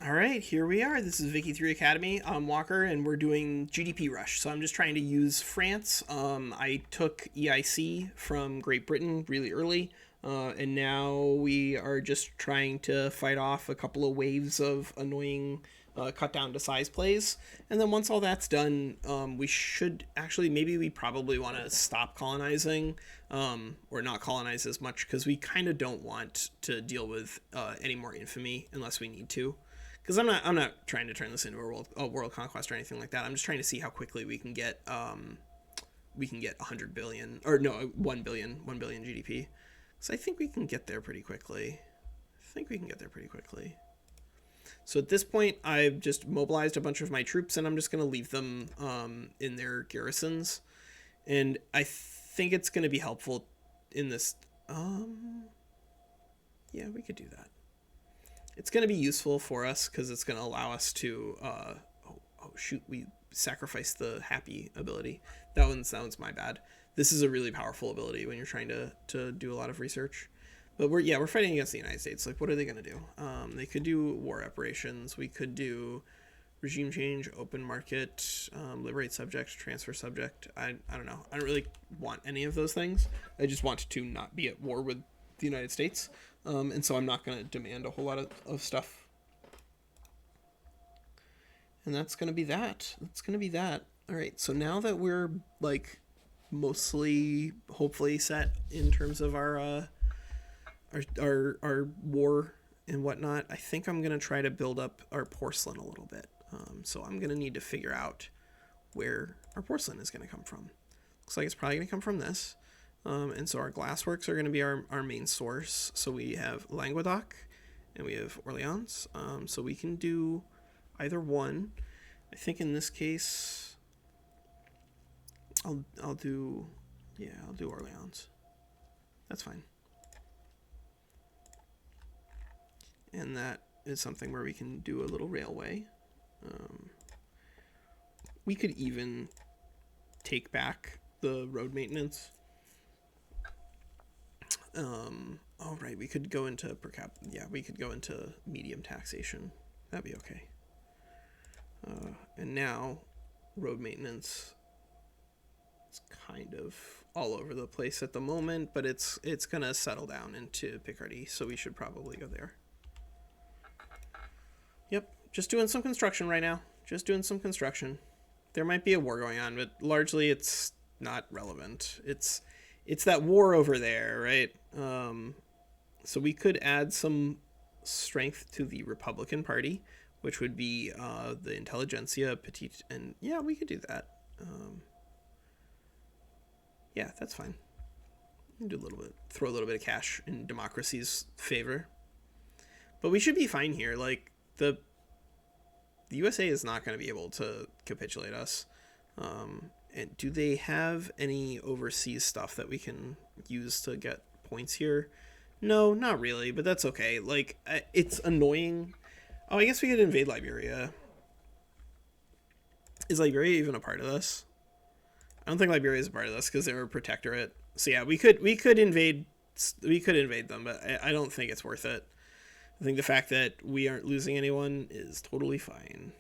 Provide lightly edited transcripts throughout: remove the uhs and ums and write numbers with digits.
All right, here we are. This is Vicky 3 Academy. I'm Walker, and we're doing GDP Rush. So I'm just trying to use France. I took EIC from Great Britain really early, and now we are just trying to fight off a couple of waves of annoying cut down to size plays. And then once all that's done, we should actually, maybe we probably want to stop colonizing or not colonize as much because we kind of don't want to deal with any more infamy unless we need to, because I'm not trying to turn this into a world conquest or anything like that. I'm just trying to see how quickly we can get 100 billion, or no, 1 billion GDP. So I think we can get there pretty quickly. So at this point, I've just mobilized a bunch of my troops, and I'm just going to leave them in their garrisons. And I think it's going to be helpful in this. Yeah, we could do that. It's going to be useful for us because it's going to allow us to. Oh shoot! We sacrificed the happy ability. That one's my bad. This is a really powerful ability when you're trying to do a lot of research. But we're fighting against the United States. Like, what are they going to do? They could do war reparations. We could do regime change, open market, liberate subject, transfer subject. I don't know. I don't really want any of those things. I just want to not be at war with the United States. And so I'm not going to demand a whole lot of stuff. And that's going to be that. All right. So now that we're like mostly, hopefully set in terms of our war and whatnot, I think I'm going to try to build up our porcelain a little bit. So I'm going to need to figure out where our porcelain is going to come from. Looks like it's probably going to come from this. And so our glassworks are going to be our main source. So we have Languedoc and we have Orleans. So we can do either one. I think in this case, I'll do Orleans. That's fine. And that is something where we can do a little railway. We could even take back the road maintenance. Oh right, we could go into per cap. Yeah, we could go into medium taxation. That'd be okay. And now, road maintenance. It's kind of all over the place at the moment, but it's gonna settle down into Picardy, so we should probably go there. Yep, just doing some construction right now. Just doing some construction. There might be a war going on, but largely it's not relevant. It's that war over there, right? So we could add some strength to the Republican Party, which would be the intelligentsia, petite, and yeah, we could do that. Yeah, that's fine. We can do throw a little bit of cash in democracy's favor, but we should be fine here. Like the USA is not going to be able to capitulate us. And do they have any overseas stuff that we can use to get points here? No, not really, but that's okay. Like, it's annoying. Oh, I guess we could invade Liberia. Is Liberia even a part of this? I don't think Liberia is a part of this because they were a protectorate. So yeah, we could invade them, but I don't think it's worth it. I think the fact that we aren't losing anyone is totally fine.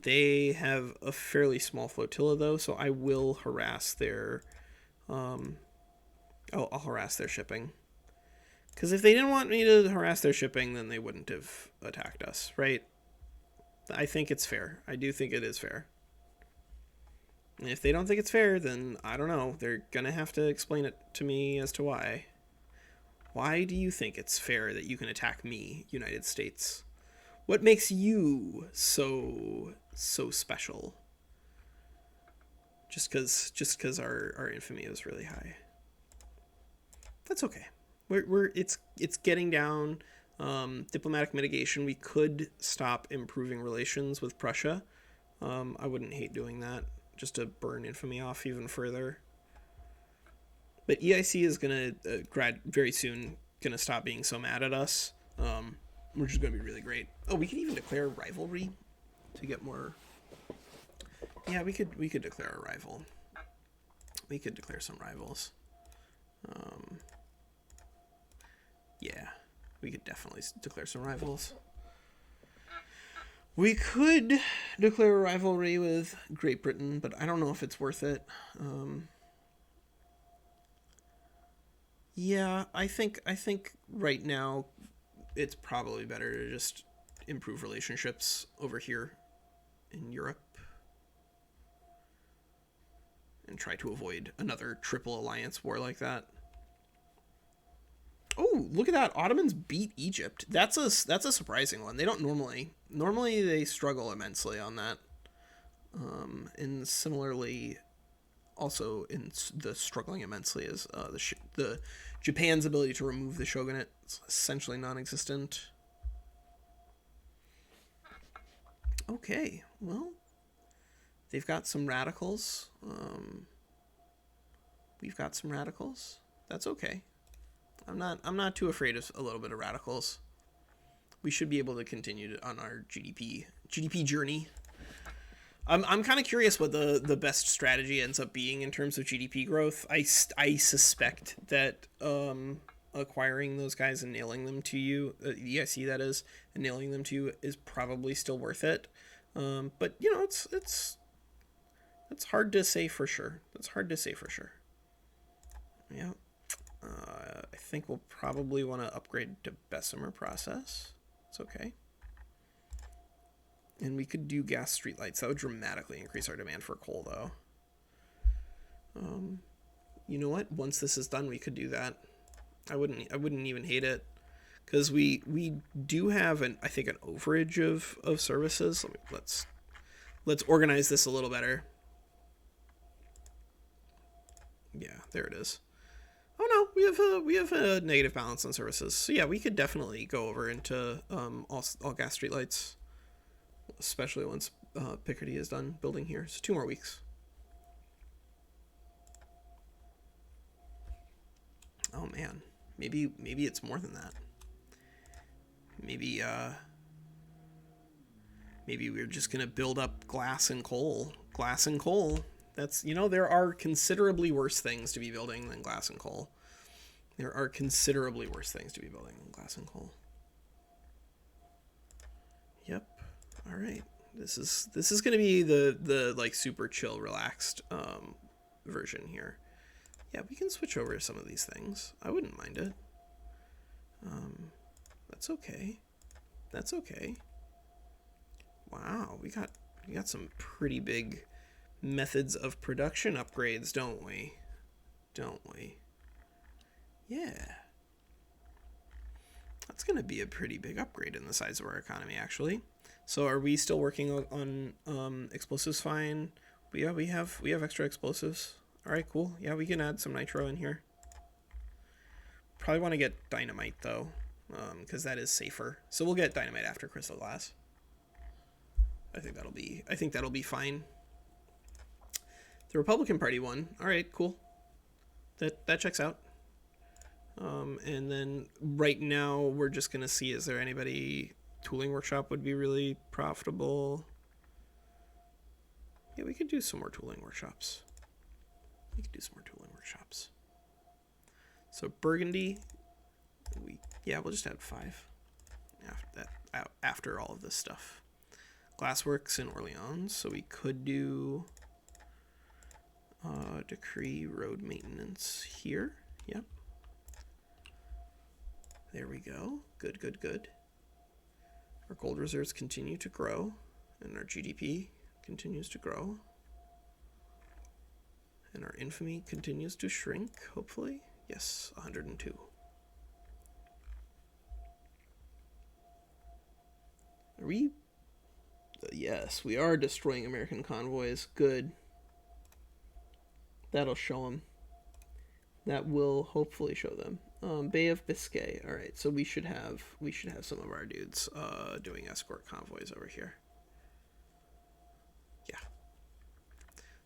They have a fairly small flotilla though, so I will harass their I'll harass their shipping. Because if they didn't want me to harass their shipping, then they wouldn't have attacked us, right? I think it's fair. I do think it is fair. And if they don't think it's fair, then I don't know. They're gonna have to explain it to me as to why. Why do you think it's fair that you can attack me, United States? What makes you so special? Just because our infamy is really high. That's okay. It's getting down. Diplomatic mitigation. We could stop improving relations with Prussia. I wouldn't hate doing that, just to burn infamy off even further. But EIC is gonna very soon gonna stop being so mad at us, which is gonna be really great. Oh, we can even declare rivalry to get more. Yeah, we could declare a rival. We could declare some rivals. Yeah, we could definitely declare some rivals. We could declare a rivalry with Great Britain, but I don't know if it's worth it. Yeah, I think right now it's probably better to just improve relationships over here in Europe and try to avoid another triple alliance war like that. Oh, look at that! Ottomans beat Egypt. That's a surprising one. They don't normally they struggle immensely on that. And similarly, also in the struggling immensely is the Japan's ability to remove the shogunate is essentially non-existent. Okay, well, they've got some radicals. We've got some radicals. That's okay. I'm not too afraid of a little bit of radicals. We should be able to continue on our GDP journey. I'm kind of curious what the best strategy ends up being in terms of GDP growth. I suspect that acquiring those guys and nailing them to you, EIC that is, and nailing them to you is probably still worth it. But you know, it's hard to say for sure. It's hard to say for sure. Yeah. I think we'll probably want to upgrade to Bessemer process. It's okay. And we could do gas streetlights. That would dramatically increase our demand for coal, though. You know what? Once this is done, we could do that. I wouldn't even hate it, because we do have I think an overage of services. Let's organize this a little better. Yeah, there it is. Oh no, we have a negative balance on services. So yeah, we could definitely go over into all gas streetlights, especially once Picardy is done building here. So 2 more weeks. Oh man, maybe it's more than that. Maybe maybe we're just gonna build up glass and coal. Glass and coal. That's, there are considerably worse things to be building than glass and coal. There are considerably worse things to be building than glass and coal. Yep. All right. This is gonna be the like super chill, relaxed version here. Yeah, we can switch over to some of these things. I wouldn't mind it. That's okay. That's okay. Wow, we got some pretty big methods of production upgrades, don't we? Don't we? Yeah. That's going to be a pretty big upgrade in the size of our economy, actually. So are we still working on explosives? Fine. But yeah, we have extra explosives. All right, cool. Yeah, we can add some nitro in here. Probably want to get dynamite, though, because that is safer. So we'll get dynamite after crystal glass. I think that'll be fine. The Republican Party won. All right, cool. That checks out. And then right now we're just gonna see, is there anybody? Tooling workshop would be really profitable. Yeah, we could do some more tooling workshops. So Burgundy, we'll just add 5 after all of this stuff. Glassworks in Orleans, so we could do decree road maintenance here. Yep. There we go. Good. Our gold reserves continue to grow, and our GDP continues to grow. And our infamy continues to shrink, hopefully. Yes, 102. Are we? Yes, we are destroying American convoys. Good. That'll show them. That will hopefully show them. Bay of Biscay. All right, so we should have some of our dudes doing escort convoys over here. Yeah.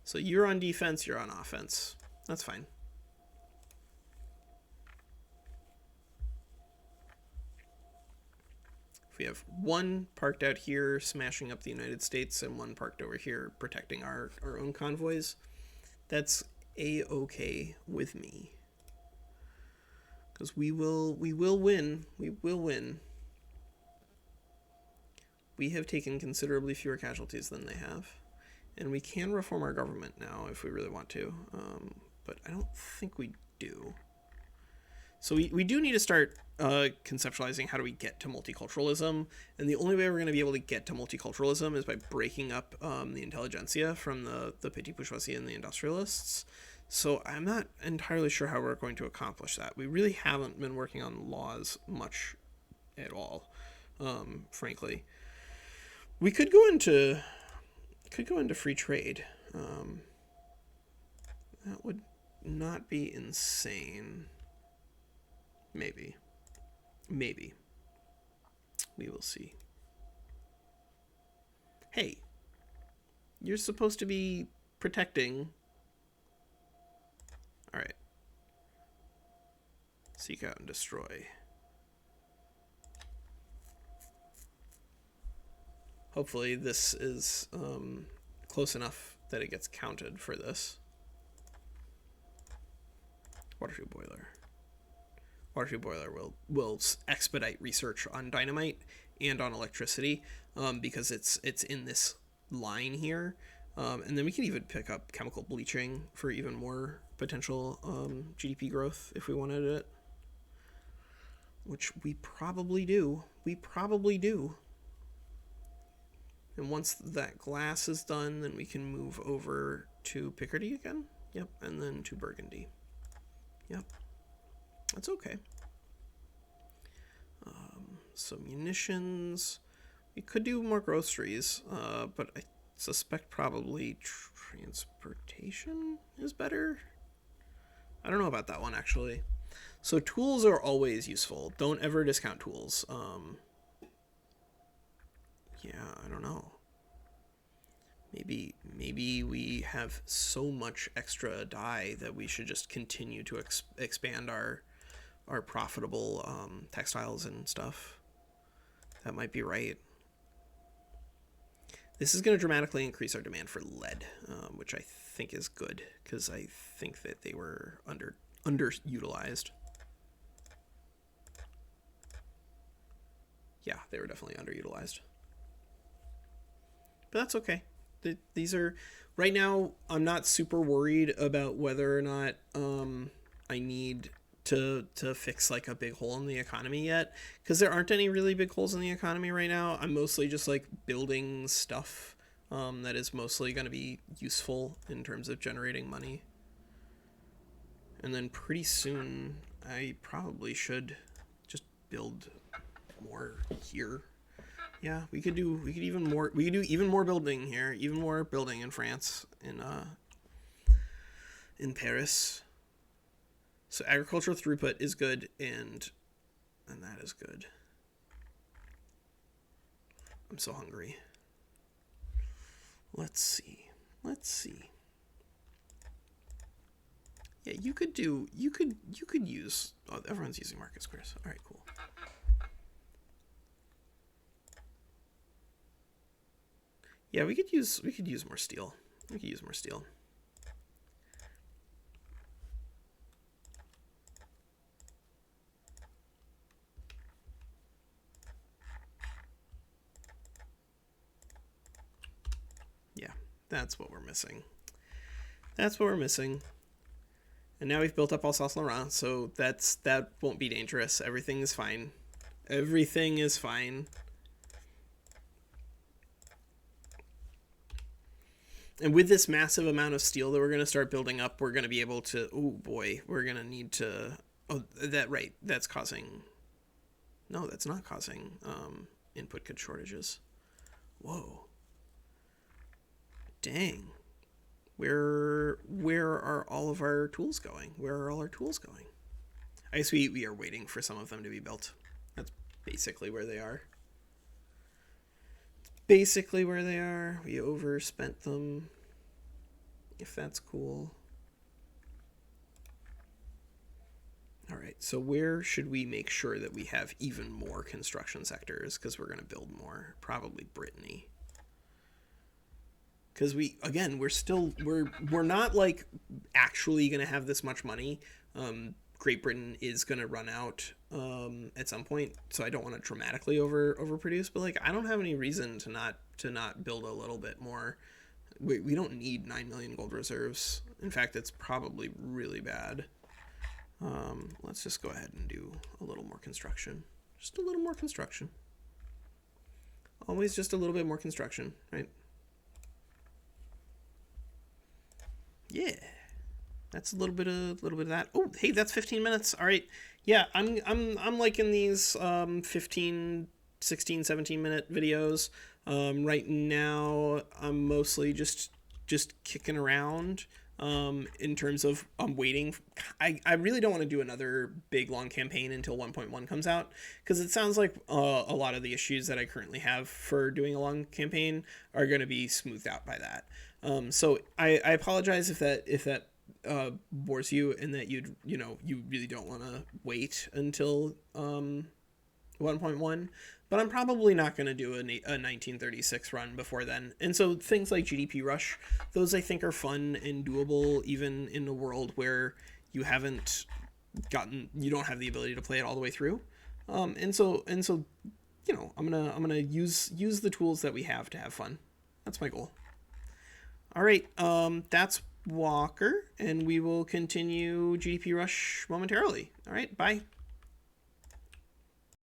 So you're on defense, you're on offense. That's fine. If we have one parked out here smashing up the United States and one parked over here protecting our own convoys, that's a-okay with me. Because we will win. We will win. we have taken considerably fewer casualties than they have. And we can reform our government now if we really want to. But I don't think we do. So we do need to start conceptualizing how do we get to multiculturalism. And the only way we're going to be able to get to multiculturalism is by breaking up the intelligentsia from the petit bourgeoisie and the industrialists. So I'm not entirely sure how we're going to accomplish that. We really haven't been working on laws much at all, frankly. We could go into free trade. That would not be insane. Maybe. We will see. Hey, you're supposed to be protecting. All right. Seek out and destroy. Hopefully this is close enough that it gets counted for this. Water tube boiler. Water tube boiler will expedite research on dynamite and on electricity because it's in this line here. And then we can even pick up chemical bleaching for even more potential GDP growth if we wanted it. Which we probably do. And once that glass is done, then we can move over to Picardy again. Yep, and then to Burgundy. Yep, that's okay. So munitions. We could do more groceries, but I suspect probably transportation is better. I don't know about that one, actually. So tools are always useful. Don't ever discount tools. Yeah, I don't know. Maybe we have so much extra dye that we should just continue to expand our profitable textiles and stuff. That might be right. This is going to dramatically increase our demand for lead, which I think is good because I think that they were underutilized. Yeah, they were definitely underutilized. But that's okay. These are right now. I'm not super worried about whether or not I need to fix like a big hole in the economy yet, because there aren't any really big holes in the economy right now. I'm mostly just like building stuff that is mostly going to be useful in terms of generating money. And then pretty soon I probably should just build more here. Yeah, we could do even more. We could do even more building here, even more building in France, in Paris. So agricultural throughput is good, and that is good. I'm so hungry. Let's see. Yeah, you could use. Oh, everyone's using market squares. All right, cool. Yeah, we could use more steel. Yeah, that's what we're missing. And now we've built up Alsace Lorraine, so that won't be dangerous. Everything is fine. And with this massive amount of steel that we're going to start building up, we're going to be able to... Oh, boy. We're going to need to... Oh, right. That's causing... No, that's not causing input good shortages. Whoa. Dang. Where are all of our tools going? Where are all our tools going? I guess we are waiting for some of them to be built. That's basically where they are. We overspent them. If that's cool. All right, so where should we make sure that we have even more construction sectors? Because we're going to build more. Probably Brittany. Because we're not like actually going to have this much money. Great Britain is going to run out at some point, so I don't want to dramatically overproduce. But like, I don't have any reason to not build a little bit more. We don't need 9 million gold reserves. In fact, it's probably really bad. Let's just go ahead and do a little more construction. Just a little more construction. Always just a little bit more construction, right? Yeah. That's a little bit of that. Oh, hey, that's 15 minutes. All right. Yeah, I'm liking these 15, 16, 17 minute videos. Right now I'm mostly just kicking around in terms of I'm waiting. I really don't want to do another big long campaign until 1.1 comes out, because it sounds like a lot of the issues that I currently have for doing a long campaign are going to be smoothed out by that. So I apologize if that bores you, and that you really don't want to wait until 1.1, but I'm probably not going to do a 1936 run before then. And so things like GDP Rush, those I think are fun and doable even in a world where you don't have the ability to play it all the way through. And so I'm gonna use the tools that we have to have fun. That's my goal. All right, that's Walker, and we will continue GDP Rush momentarily. All right, bye.